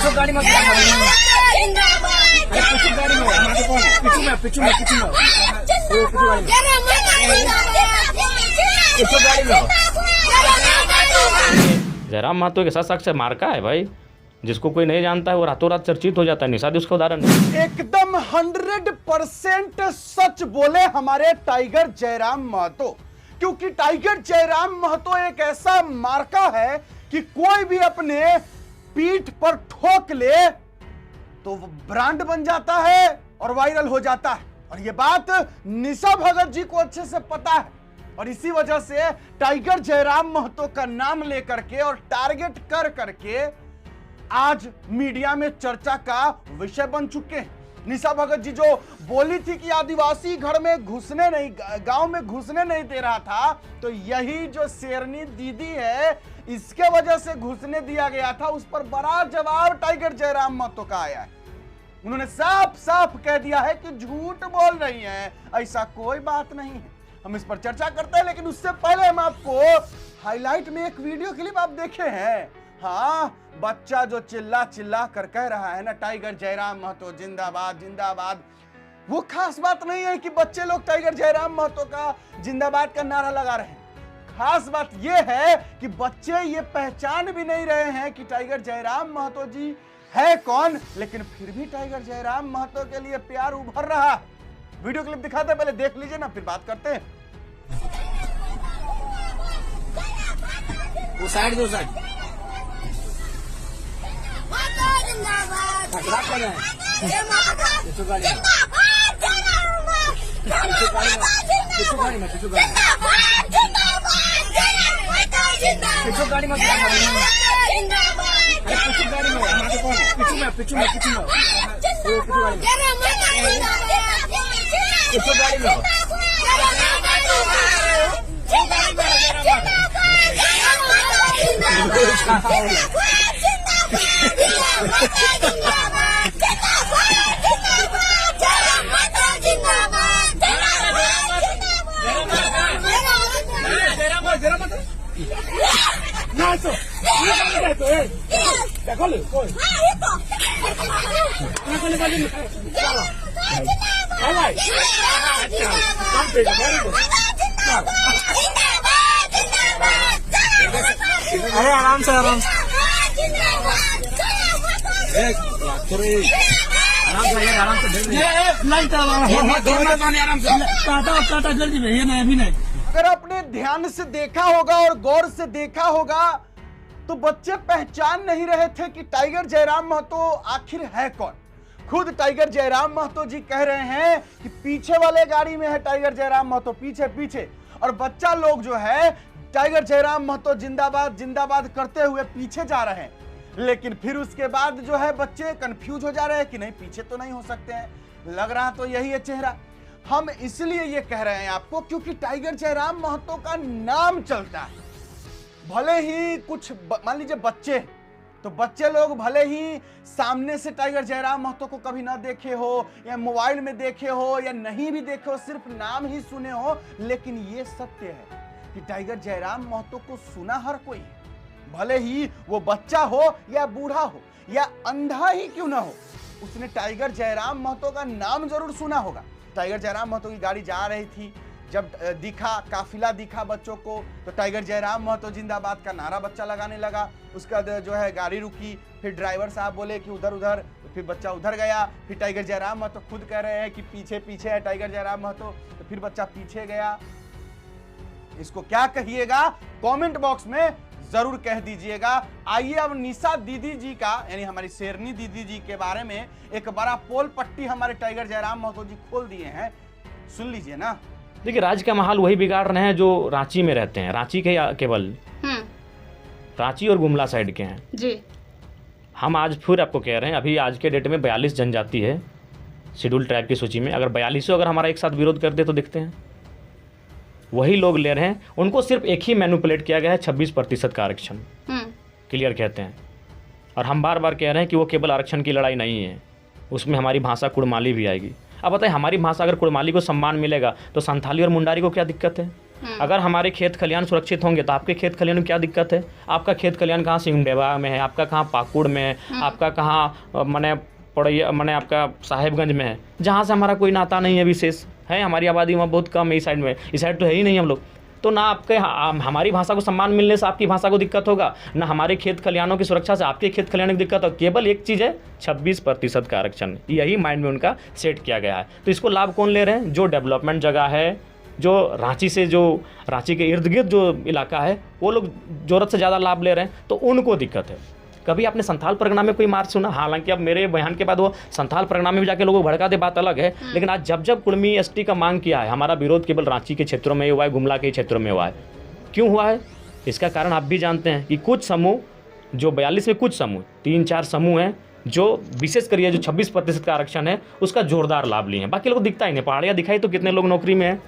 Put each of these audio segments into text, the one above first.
पीछे गाड़ी में क्या कर रही है? अरे पीछे गाड़ी में हमारे कौन है? पीछे में पीछे में पीछे में पीछे गाड़ी में जयराम महतो के साथ साक्ष्य मार्का है भाई, जिसको कोई नहीं जानता है वो रातों रात चर्चित हो जाता है। निषाद उसका उदाहरण है। एकदम 100% सच बोले हमारे टाइगर जयराम महतो, क्योंकि टाइगर जयराम महतो एक ऐसा मार्का है कि कोई भी अपने पीठ पर ठोक ले तो वो ब्रांड बन जाता है और वायरल हो जाता है। और ये बात निशा भगत जी को अच्छे से पता है और इसी वजह से टाइगर जयराम महतो का नाम लेकर के और टारगेट कर करके आज मीडिया में चर्चा का विषय बन चुके हैं। निशा भगत जी जो बोली थी कि आदिवासी घर में घुसने नहीं, गांव में घुसने नहीं दे रहा था, तो यही जो शेरनी दीदी है इसके वजह से घुसने दिया गया था। उस पर बड़ा जवाब टाइगर जयराम महतो का आया है। उन्होंने साफ साफ कह दिया है कि झूठ बोल रही हैं, ऐसा कोई बात नहीं है। हम इस पर चर्चा करते हैं, लेकिन उससे पहले हम आपको हाईलाइट में एक वीडियो क्लिप आप देखे हैं। हाँ, बच्चा जो चिल्ला चिल्ला कर कह रहा है ना, टाइगर जयराम महतो जिंदाबाद जिंदाबाद, वो खास बात नहीं है कि बच्चे लोग टाइगर जयराम महतो का जिंदाबाद का नारा लगा रहे हैं। खास बात यह है कि बच्चे ये पहचान भी नहीं रहे हैं कि टाइगर जयराम महतो जी है कौन, लेकिन फिर भी टाइगर जयराम महतो के लिए प्यार उभर रहा है। वीडियो क्लिप दिखाते हैं, पहले देख लीजिए ना, फिर बात करते हैं। वो साइड दो साइड खतरा कर रहे हैं। पीछे गाड़ी में पीछे गाड़ी में पीछे गाड़ी में क्या कर रही है? अरे पीछे गाड़ी में हमारे कौन है? पीछे में पीछे में पीछे गाड़ी में अरे आराम से आराम से काटा जल्दी भैया नहीं अभी नहीं। अगर आपने ध्यान से देखा होगा और गौर से देखा होगा तो बच्चे पहचान नहीं रहे थे कि टाइगर जयराम महतो आखिर है कौन। खुद टाइगर जयराम महतो जी कह रहे हैं कि पीछे वाले गाड़ी में है टाइगर जयराम महतो, पीछे पीछे, और बच्चा लोग जो है टाइगर जयराम महतो जिंदाबाद जिंदाबाद करते हुए पीछे जा रहे हैं। लेकिन फिर उसके बाद जो है बच्चे कंफ्यूज हो जा रहे हैं कि नहीं, पीछे तो नहीं हो सकते हैं, लग रहा तो यही है चेहरा। हम इसलिए ये कह रहे हैं आपको क्योंकि टाइगर जयराम महतो का नाम चलता है। भले ही कुछ मान लीजिए बच्चे हैं, तो बच्चे लोग भले ही सामने से टाइगर जयराम महतो को कभी ना देखे हो या मोबाइल में देखे हो या नहीं भी देखे हो, सिर्फ नाम ही सुने हो, लेकिन ये सत्य है कि टाइगर जयराम महतो को सुना हर कोई है। भले ही वो बच्चा हो या बूढ़ा हो या अंधा ही क्यों ना हो, उसने टाइगर जयराम महतो का नाम जरूर सुना होगा। टाइगर जयराम महतो की गाड़ी जा रही थी, जब दिखा काफिला दिखा बच्चों को, तो टाइगर जयराम महतो जिंदाबाद का नारा बच्चा लगाने लगा। उसका जो है गाड़ी रुकी, फिर ड्राइवर साहब बोले कि उधर उधर, फिर बच्चा उधर गया। फिर टाइगर जयराम महतो खुद कह रहे हैं कि पीछे पीछे है टाइगर जयराम महतो, तो फिर बच्चा पीछे गया। इसको क्या कहिएगा कमेंट बॉक्स में जरूर कह दीजिएगा। आइए अब निशा दीदी जी का, यानी हमारी शेरनी दीदी जी के बारे में एक बड़ा पोल पट्टी हमारे टाइगर जयराम महतो जी खोल दिए हैं, सुन लीजिए ना। देखिए, राज्य का माहौल वही बिगाड़ रहे हैं जो रांची में रहते हैं। रांची के केवल रांची और गुमला साइड के हैं जी। हम आज फिर आपको कह रहे हैं, अभी आज के डेट में 42 जनजाति है शेड्यूल ट्राइब की सूची में। अगर 42 अगर हमारा एक साथ विरोध करते तो देखते हैं, वही लोग ले रहे हैं। उनको सिर्फ एक ही मैनिपुलेट किया गया है, 26% का आरक्षण क्लियर कहते हैं। और हम बार बार कह रहे हैं कि वो केवल आरक्षण की लड़ाई नहीं है, उसमें हमारी भाषा कुड़माली भी आएगी। अब बताइए, हमारी भाषा अगर कुड़माली को सम्मान मिलेगा तो संथाली और मुंडारी को क्या दिक्कत है? अगर हमारे खेत खलियान सुरक्षित होंगे तो आपके खेत खलियान में क्या दिक्कत है? आपका खेत खलियान कहाँ सिंगडेवा में है, आपका कहाँ पाकुड़ में है, आपका कहाँ मने पड़ैया मने आपका साहेबगंज में है, जहाँ से हमारा कोई नाता नहीं है विशेष है। हमारी आबादी वहाँ बहुत कम है इस साइड में, इस साइड तो है ही नहीं हम लोग। तो ना आपके हमारी भाषा को सम्मान मिलने से आपकी भाषा को दिक्कत होगा, ना हमारे खेत खलियानों की सुरक्षा से आपके खेत खलियानों की दिक्कत होगा। केवल एक चीज़ है 26% का आरक्षण, यही माइंड में उनका सेट किया गया है। तो इसको लाभ कौन ले रहे हैं? जो डेवलपमेंट जगह है, जो रांची के इर्द गिर्द जो इलाका है, वो लोग ज़रूरत से ज़्यादा लाभ ले रहे हैं, तो उनको दिक्कत है। कभी आपने संथाल परगना में कोई मार्च सुना? हालांकि अब मेरे बयान के बाद वो संथाल परगना में भी जाके लोगों को भड़का दे, बात अलग है। लेकिन आज जब कुर्मी एसटी का मांग किया है, हमारा विरोध केवल रांची के क्षेत्रों में हुआ है, गुमला के क्षेत्रों में हुआ है। क्यों हुआ है? इसका कारण आप भी जानते हैं कि कुछ समूह, जो 42 में कुछ समूह, 3-4 समूह हैं जो विशेष करिए जो 26% का आरक्षण है उसका जोरदार लाभ लिए हैं। बाकी लोग दिखता ही नहीं। पहाड़ियाँ दिखाई तो कितने लोग नौकरी में हैं,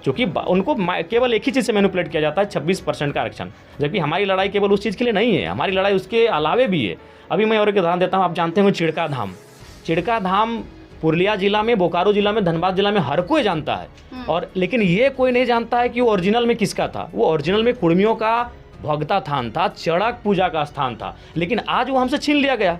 क्योंकि उनको केवल एक ही चीज़ से मैनिपुलेट किया जाता है, 26% का आरक्षण। जबकि हमारी लड़ाई केवल उस चीज़ के लिए नहीं है, हमारी लड़ाई उसके अलावे भी है। अभी मैं और एक उदाहरण देता हूँ। आप जानते होंगे चिड़का धाम पुरुलिया जिला में, बोकारो जिला में, धनबाद जिला में हर कोई जानता है। और लेकिन ये कोई नहीं जानता है कि वो ओरिजिनल में किसका था। वो ओरिजिनल में कुर्मियों का भगता थान था, चड़क पूजा का स्थान था, लेकिन आज वो हमसे छीन लिया गया।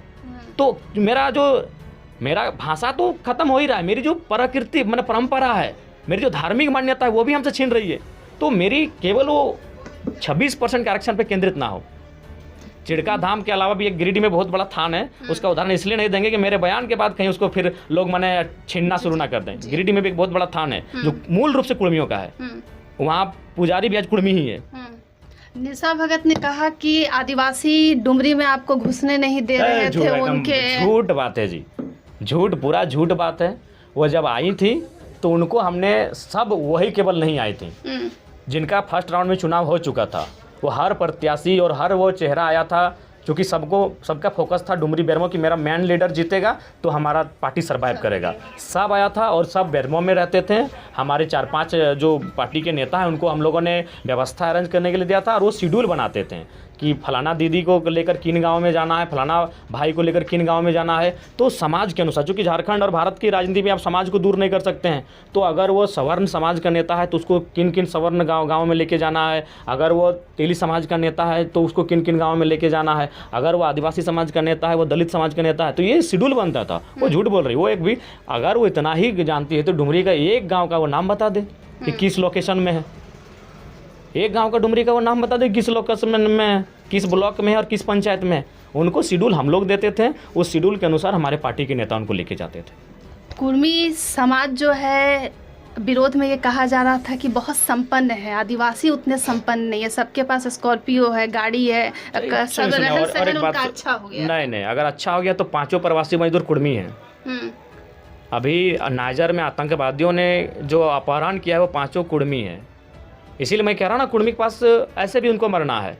तो मेरा भाषा तो खत्म हो ही रहा है, मेरी जो प्रकृति मैंने परंपरा है, मेरी जो धार्मिक मान्यता है, वो भी हमसे छीन रही है। तो मेरी केवल वो 26% के आरक्षण पे केंद्रित ना हो। चिड़का धाम के अलावा भी एक गिरिडीह में बहुत बड़ा थान है, उसका उदाहरण इसलिए नहीं देंगे कि मेरे बयान के बाद कहीं उसको फिर लोग मैंने छीनना शुरू ना कर दें। गिरिडीह में भी एक बहुत बड़ा थान है जो मूल रूप से कुर्मियों का है, वहाँ पुजारी भी आज कुर्मी ही है। निशा भगत ने कहा कि आदिवासी डुमरी में आपको घुसने नहीं दे रहे थे उनके। झूठ बात है जी, पूरा झूठ बात है। वो जब आई थी तो उनको हमने सब, वही केवल नहीं आई थी जिनका फर्स्ट राउंड में चुनाव हो चुका था। वो हर प्रत्याशी और हर वो चेहरा आया था, क्योंकि सबका फोकस था डुमरी बेरमो कि मेरा मैन लीडर जीतेगा तो हमारा पार्टी सर्वाइव करेगा। सब आया था और सब बेरमो में रहते थे। हमारे 4-5 जो पार्टी के नेता हैं उनको हम लोगों ने व्यवस्था अरेंज करने के लिए दिया था, और वो शेड्यूल बनाते थे कि फलाना दीदी को लेकर किन गांव में जाना है, फलाना भाई को लेकर किन गांव में जाना है। तो समाज के अनुसार, चूँकि झारखंड और भारत की राजनीति में आप समाज को दूर नहीं कर सकते हैं, तो अगर वो सवर्ण समाज का नेता है तो उसको किन किन सवर्ण गाँव में लेके जाना है, अगर वो तेली समाज का नेता है तो उसको किन किन गाँव में लेके जाना है, अगर वो आदिवासी समाज का नेता है, वो दलित समाज का नेता है, तो ये शेड्यूल बनता था। वो झूठ बोल रही, वो एक भी अगर वो इतना ही जानती है तो डुमरी का एक गाँव का वो नाम बता दे कि किस लोकेशन में है। एक गांव का डुमरी का वो नाम बता दे किस लोकेशन में, किस ब्लॉक में है और किस पंचायत में। उनको शेड्यूल हम लोग देते थे, उस शेड्यूल के अनुसार हमारे पार्टी के नेता उनको लेके जाते थे। कुर्मी समाज जो है, विरोध में ये कहा जा रहा था कि बहुत संपन्न है, आदिवासी उतने संपन्न नहीं है, सबके पास स्कॉर्पियो है, गाड़ी है, सब रहन सहन उनका अच्छा हो गया। नहीं, अगर अच्छा हो गया तो 5 प्रवासी मजदूर कुर्मी हैं। अभी नाइजर में आतंकवादियों ने जो अपहरण किया है वो 5 कुर्मी है। इसीलिए मैं कह रहा हूँ ना, कुर्मी के पास ऐसे भी उनको मरना है।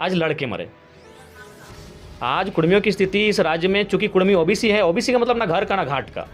आज लड़के मरे। आज कुर्मियों की स्थिति इस राज्य में, चूंकि कुर्मी ओबीसी है, ओबीसी का मतलब ना घर का ना घाट का।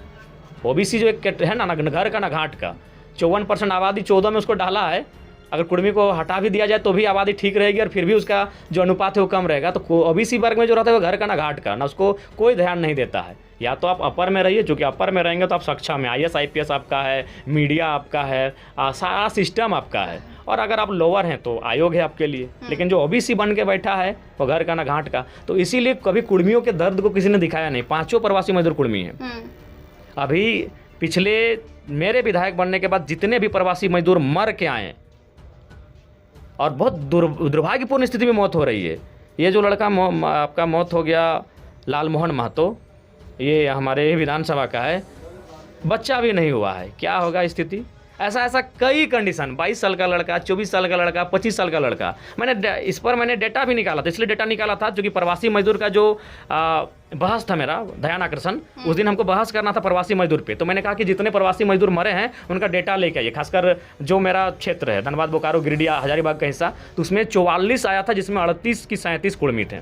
ओबीसी जो एक है ना घर का ना घाट का। 54% आबादी 14 में उसको डाला है। अगर कुर्मी को हटा भी दिया जाए तो भी आबादी ठीक रहेगी, और फिर भी उसका जो अनुपात है वो कम रहेगा। तो ओबीसी वर्ग में जो रहता है वो घर का ना घाट का, ना उसको कोई ध्यान नहीं देता है। या तो आप अपर में रहिए, चूँकि अपर में रहेंगे तो आप सक्षम है, IAS IPS आपका है, मीडिया आपका है, सारा सिस्टम आपका है। और अगर आप लोअर हैं तो आयोग है आपके लिए। लेकिन जो ओबीसी बन के बैठा है वो घर का ना घाट का। तो इसीलिए कभी कुर्मियों के दर्द को किसी ने दिखाया नहीं। 5 प्रवासी मजदूर कुर्मी हैं। अभी पिछले मेरे विधायक बनने के बाद जितने भी प्रवासी मजदूर मर के आए, और बहुत दुर्भाग्यपूर्ण स्थिति में मौत हो रही है। ये जो लड़का आपका मौत हो गया, लालमोहन महतो, ये हमारे विधानसभा का है, बच्चा भी नहीं हुआ है। क्या होगा स्थिति? ऐसा कई कंडीशन, 22 साल का लड़का, 24 साल का लड़का, 25 साल का लड़का। इस पर मैंने डेटा भी निकाला था, इसलिए डेटा निकाला था क्योंकि प्रवासी मजदूर का जो बहस था, मेरा ध्यान आकर्षण, उस दिन हमको बहस करना था प्रवासी मजदूर पे। तो मैंने कहा कि जितने प्रवासी मजदूर मरे हैं उनका डेटा लेके आइए, खासकर जो मेरा क्षेत्र है धनबाद, बोकारो, गिरिडीह, हजारीबाग का हिस्सा, तो उसमें 44 आया था, जिसमें 38 की 37 कुर्मी थे।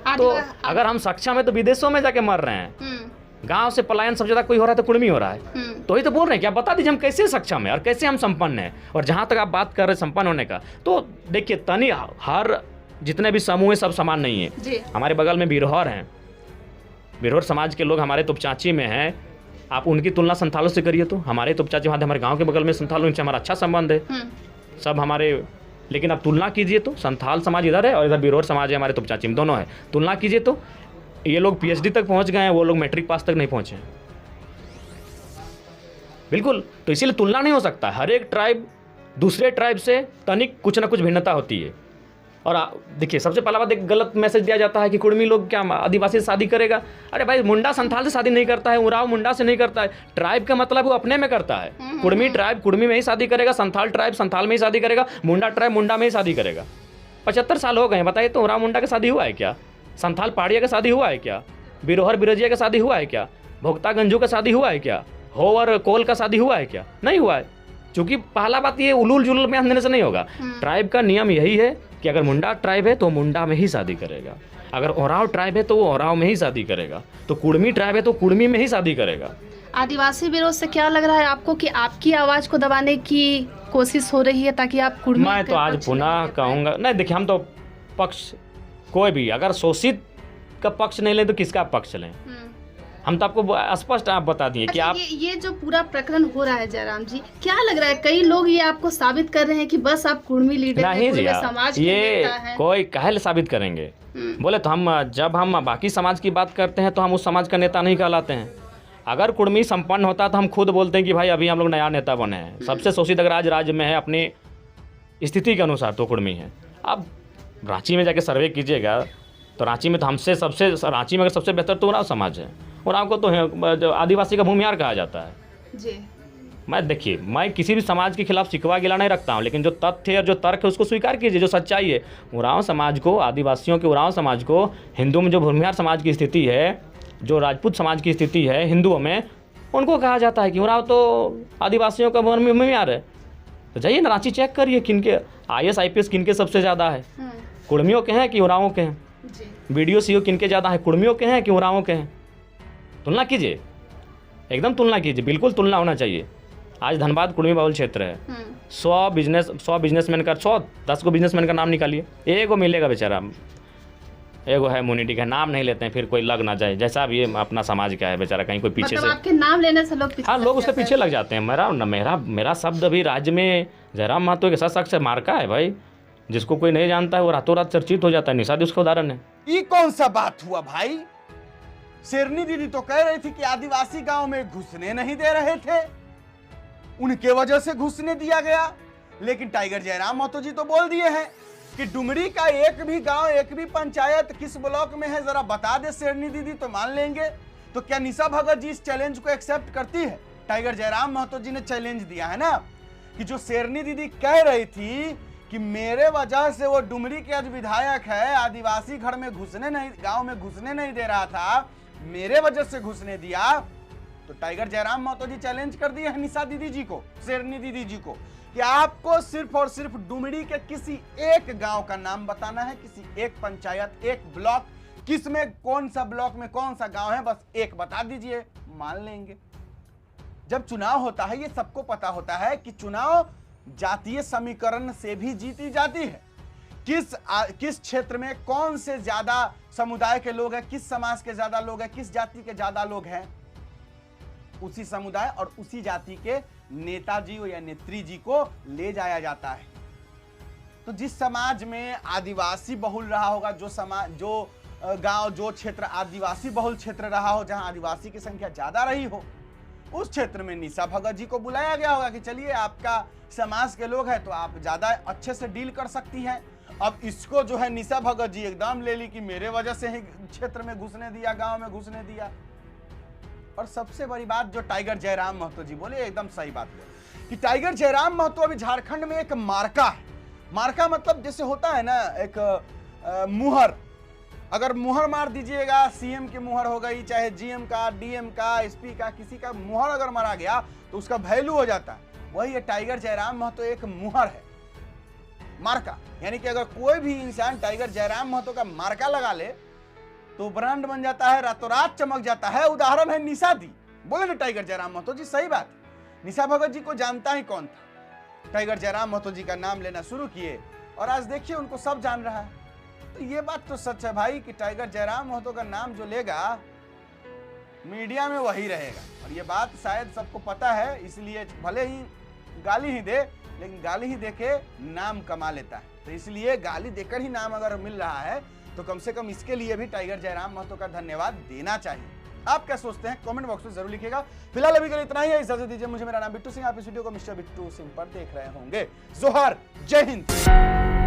तो अगर हम सक्षम है तो विदेशों में जाके मर रहे हैं। गांव से पलायन सबसे ज्यादा कोई हो रहा है तो कुर्मी हो रहा है। तो ही तो बोल रहे हैं कि आप बता दीजिए हम कैसे सक्षम है और कैसे हम संपन्न हैं। और जहां तक आप बात कर रहे हैं संपन्न होने का, तो देखिए तनी हर जितने भी समूह है सब समान नहीं है। हमारे बगल में बिरहौर हैं, बिरहौर समाज के लोग हमारे तुपचाची में हैं, आप उनकी तुलना संथालों से करिए तो हमारे तो चाची वहाँ हमारे गांव के बगल में संथालों उनसे हमारा अच्छा संबंध है, सब हमारे। लेकिन आप तुलना कीजिए तो संथाल समाज इधर है और इधर बिरोर समाज है हमारे तुपचाची में, दोनों है। तुलना कीजिए तो ये लोग PhD तक पहुँच गए हैं, वो लोग मैट्रिक पास तक नहीं पहुँचे हैं। बिल्कुल, तो इसीलिए तुलना नहीं हो सकता। हर एक ट्राइब दूसरे ट्राइब से तनिक कुछ ना कुछ भिन्नता होती है। और देखिए, सबसे पहला बात एक गलत मैसेज दिया जाता है कि कुर्मी लोग क्या आदिवासी से शादी करेगा। अरे भाई, मुंडा संथाल से शादी नहीं करता है, उराव मुंडा से नहीं करता है। ट्राइब का मतलब वो अपने में करता है। कुर्मी ट्राइब कुर्मी में ही शादी करेगा, संथाल ट्राइब संथाल में ही शादी करेगा, मुंडा ट्राइब मुंडा में ही शादी करेगा। 75 साल हो गए, बताइए तो उराव मुंडा का शादी हुआ है क्या? संथाल पहाड़िया का शादी हुआ है क्या? बिरोहर बिरजिया का शादी हुआ है क्या? भोक्ता गंजू का शादी हुआ है क्या? हो और कोल का शादी हुआ है क्या? नहीं हुआ है। क्योंकि पहला बात ये उलूल जुलूल में अंधेरे से नहीं होगा। ट्राइब का नियम यही है कि अगर मुंडा ट्राइब है तो मुंडा में ही शादी करेगा, अगर ओराव ट्राइब है तो वो ओराव में ही शादी करेगा, तो कुर्मी ट्राइब है तो कुर्मी में ही शादी करेगा। आदिवासी विरोध से क्या लग रहा है आपको कि आपकी आवाज़ को दबाने की कोशिश हो रही है ताकि आप कुर्मी? मैं तो आज पुनः कहूँगा, नहीं देखिए, हम तो पक्ष कोई भी अगर शोषित का पक्ष नहीं लें तो किसका पक्ष लें? हम तो आपको स्पष्ट आप बता दिए कि आप ये जो पूरा प्रकरण हो रहा है जयराम जी, क्या लग रहा है कई लोग ये आपको साबित कर रहे हैं कि बस आप कुर्मी लीडर नहीं जी, समाज के ये नेता हैं। कोई काहे साबित करेंगे? बोले तो हम जब हम बाकी समाज की बात करते हैं तो हम उस समाज का नेता नहीं कहलाते हैं। अगर कुर्मी संपन्न होता तो हम खुद बोलते हैं कि भाई अभी हम लोग नया नेता बने हैं। सबसे शोषित अगर आज राज्य में है अपनी स्थिति के अनुसार तो कुर्मी है। अब रांची में जाके सर्वे कीजिएगा तो रांची में तो हमसे रांची में अगर सबसे बेहतर तो उराव समाज है। उराव को तो आदिवासी का भूमिहार कहा जाता है जी। मैं देखिए, मैं किसी भी समाज के खिलाफ शिकवा गिला नहीं रखता हूँ, लेकिन जो तथ्य और जो तर्क है उसको स्वीकार कीजिए, जो सच्चाई है। उराव समाज को, आदिवासियों के उराव समाज को हिंदू में जो भूमिहार समाज की स्थिति है, जो राजपूत समाज की स्थिति है हिंदुओं में, उनको कहा जाता है कि उराव तो आदिवासियों का भूमिहार है। तो जाइए ना रांची चेक करिए किनके IAS IPS किनके सबसे ज़्यादा है, कुर्मियों के हैं कि उरावों के हैं? BDO CO किनके ज़्यादा है, कुर्मियों के हैं कि उरावों के हैं? तुलना कीजिए, एकदम तुलना कीजिए, बिल्कुल तुलना होना चाहिए। आज धनबाद कुर्मी बहुल क्षेत्र है, 100 बिजनेसमैन का 10 को बिजनेसमैन का नाम निकालिए, एगो मिलेगा बेचारा, एगो है मुनिटी का नाम नहीं लेते हैं, फिर कोई लग ना जाए। जैसा भी ये अपना समाज का है बेचारा, कहीं कोई पीछे मतलब से आपके नाम लेने से लोग हाँ लोग उसके पीछे लग जाते हैं। मेरा शब्द अभी राज्य में जयराम महतो एक ऐसा शख्स है, मार्का है भाई, जिसको कोई नहीं जानता है वो रातों रात चर्चित हो जाता है। निषाद उसका उदाहरण है। ये कौन सा बात हुआ भाई? शेरनी दीदी तो कह रही थी कि आदिवासी गांव में घुसने नहीं दे रहे थे, उनके वजह से घुसने दिया गया। लेकिन टाइगर जयराम महतो जी तो बोल दिए हैं कि डुमरी का एक भी गांव, एक भी पंचायत किस ब्लॉक में है जरा बता दे शेरनी दीदी तो मान लेंगे। तो क्या निशा भगत जी इस चैलेंज को एक्सेप्ट करती है? टाइगर जयराम महतो जी ने चैलेंज दिया है ना कि जो शेरनी दीदी कह रही थी कि मेरे वजह से वो डुमरी के आज विधायक है, आदिवासी घर में घुसने नहीं, गांव में घुसने नहीं दे रहा था, मेरे वजह से घुसने दिया। तो टाइगर जयराम महतो जी चैलेंज कर दिए हैं निशा दीदी जी को, शेरनी दीदी जी को, कि आपको सिर्फ और सिर्फ डुमरी के किसी एक गांव का नाम बताना है, किसी एक पंचायत, एक ब्लॉक, किस में कौन सा ब्लॉक में कौन सा गांव है, बस एक बता दीजिए, मान लेंगे। जब चुनाव होता है ये सबको पता होता है कि चुनाव जातीय समीकरण से भी जीती जाती है। किस क्षेत्र में कौन से ज्यादा समुदाय के लोग हैं, किस समाज के ज्यादा लोग हैं, किस जाति के ज्यादा लोग हैं, उसी समुदाय और उसी जाति के नेताजी या नेत्री जी को ले जाया जाता है। तो जिस समाज में आदिवासी बहुल रहा होगा, जो समाज, जो गांव, जो क्षेत्र आदिवासी बहुल क्षेत्र रहा हो, जहां आदिवासी की संख्या ज्यादा रही हो, उस क्षेत्र में निशा भगत जी को बुलाया गया होगा कि चलिए आपका समाज के लोग हैं तो आप ज्यादा अच्छे से डील कर सकती हैं। अब इसको जो है निशा भगत जी एकदम ले ली कि मेरे वजह से ही क्षेत्र में घुसने दिया, गांव में घुसने दिया। और सबसे बड़ी बात जो टाइगर जयराम महतो जी बोले, एकदम सही बात बोले कि टाइगर जयराम महतो अभी झारखंड में एक मार्का है। मार्का मतलब जैसे होता है ना एक मुहर, अगर मुहर मार दीजिएगा, सीएम की मुहर हो गई, चाहे जीएम का, डीएम का, एसपी का, किसी का मुहर अगर मारा गया तो उसका वैल्यू हो जाता है। वही ये टाइगर जयराम महतो एक मुहर है, मार्का। यानी कि अगर कोई भी इंसान टाइगर जयराम महतो का मार्का लगा ले तो ब्रांड बन जाता है, रातों रात चमक जाता है। उदाहरण है निशा दी, बोले ना टाइगर जयराम महतो जी, सही बात। निशा भगत जी को जानता ही कौन था, टाइगर जयराम महतो जी का नाम लेना शुरू किए और आज देखिए उनको सब जान रहा है। तो ये बात तो सच है भाई कि टाइगर जयराम महतो का नाम जो लेगा मीडिया में वही रहेगा। और ये बात शायद सबको पता है, इसलिए भले ही गाली ही दे, लेकिन गाली ही देके नाम कमा लेता है। तो इसलिए गाली देकर ही नाम अगर मिल रहा है तो कम से कम इसके लिए भी टाइगर जयराम महतो का धन्यवाद देना चाहिए। आप क्या सोचते हैं कमेंट बॉक्स में जरूर लिखिएगा। फिलहाल अभी के लिए इतना ही है, इजाजत दीजिए मुझे। मेरा नाम बिट्टू सिंह, आप इस वीडियो को मिस्टर बिट्टू सिंह पर देख रहे होंगे। जोहार, जय हिंद।